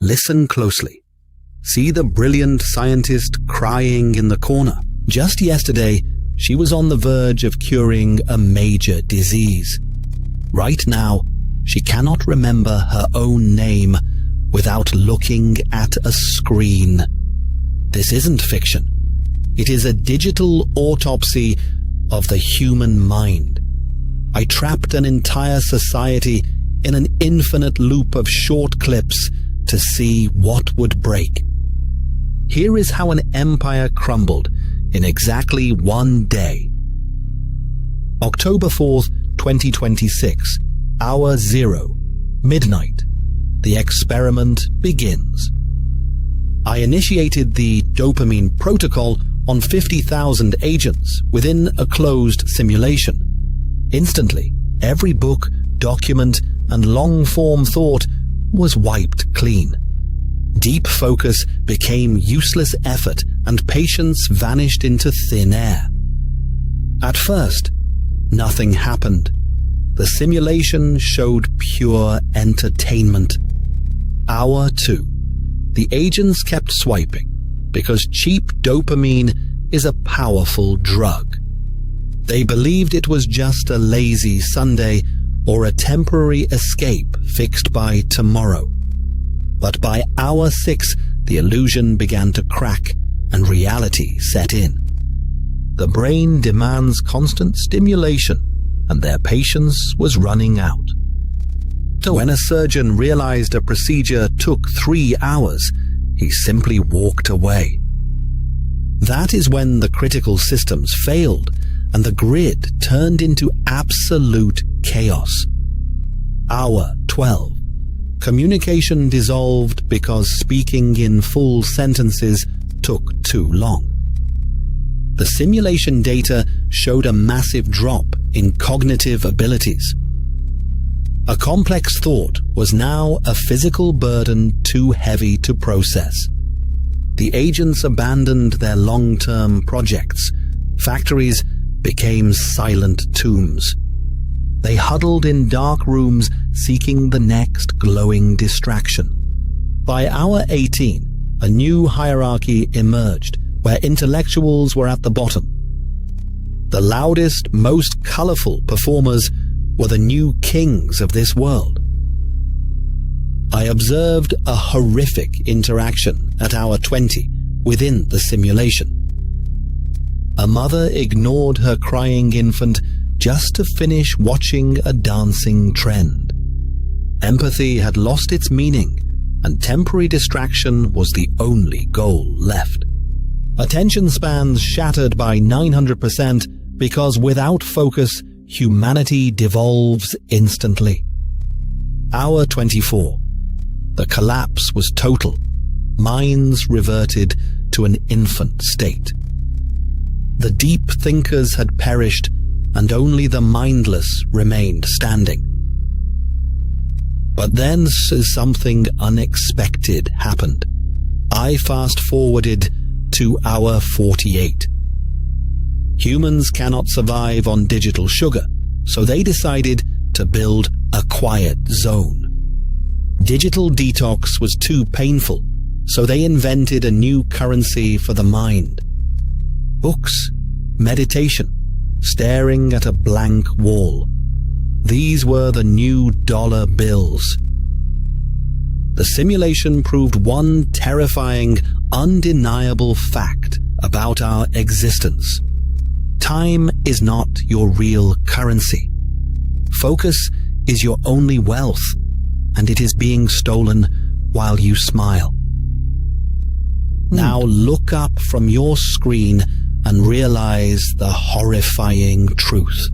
Listen closely. See the brilliant scientist crying in the corner. Just yesterday, she was on the verge of curing a major disease. Right now, she cannot remember her own name without looking at a screen. This isn't fiction. It is a digital autopsy of the human mind. I trapped an entire society in an infinite loop of short clips to see what would break. Here is how an empire crumbled in exactly 1 day. October 4th, 2026, hour 0, midnight. The experiment begins. I initiated the Dopamine Protocol on 50,000 agents within a closed simulation. Instantly, every book, document, and long-form thought was wiped clean. Deep focus became useless effort, and patience vanished into thin air. At first, nothing happened. The simulation showed pure entertainment. Hour 2. The agents kept swiping, because cheap dopamine is a powerful drug. They believed it was just a lazy Sunday or a temporary escape fixed by tomorrow. But by hour 6, the illusion began to crack and reality set in. The brain demands constant stimulation, and their patience was running out. So when a surgeon realized a procedure took 3 hours, he simply walked away. That is when the critical systems failed and the grid turned into absolute chaos. Hour 12. Communication dissolved because speaking in full sentences took too long. The simulation data showed a massive drop in cognitive abilities. A complex thought was now a physical burden too heavy to process. The agents abandoned their long-term projects. Factories became silent tombs. They huddled in dark rooms seeking the next glowing distraction. By hour 18, a new hierarchy emerged where intellectuals were at the bottom. The loudest, most colorful performers were the new kings of this world. I observed a horrific interaction at hour 20 within the simulation. A mother ignored her crying infant just to finish watching a dancing trend. Empathy had lost its meaning, and temporary distraction was the only goal left. Attention spans shattered by 900% because without focus, humanity devolves instantly. Hour 24. The collapse was total. Minds reverted to an infant state. The deep thinkers had perished, and only the mindless remained standing. But then something unexpected happened. I fast-forwarded to hour 48. Humans cannot survive on digital sugar, so they decided to build a quiet zone. Digital detox was too painful, so they invented a new currency for the mind. Books, meditation, staring at a blank wall. These were the new dollar bills. The simulation proved one terrifying, undeniable fact about our existence. Time is not your real currency. Focus is your only wealth, and it is being stolen while you smile. Now look up from your screen and realize the horrifying truth.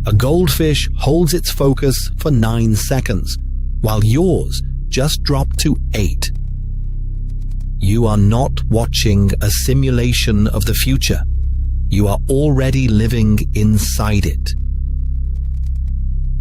A goldfish holds its focus for 9 seconds, while yours just dropped to 8. You are not watching a simulation of the future. You are already living inside it.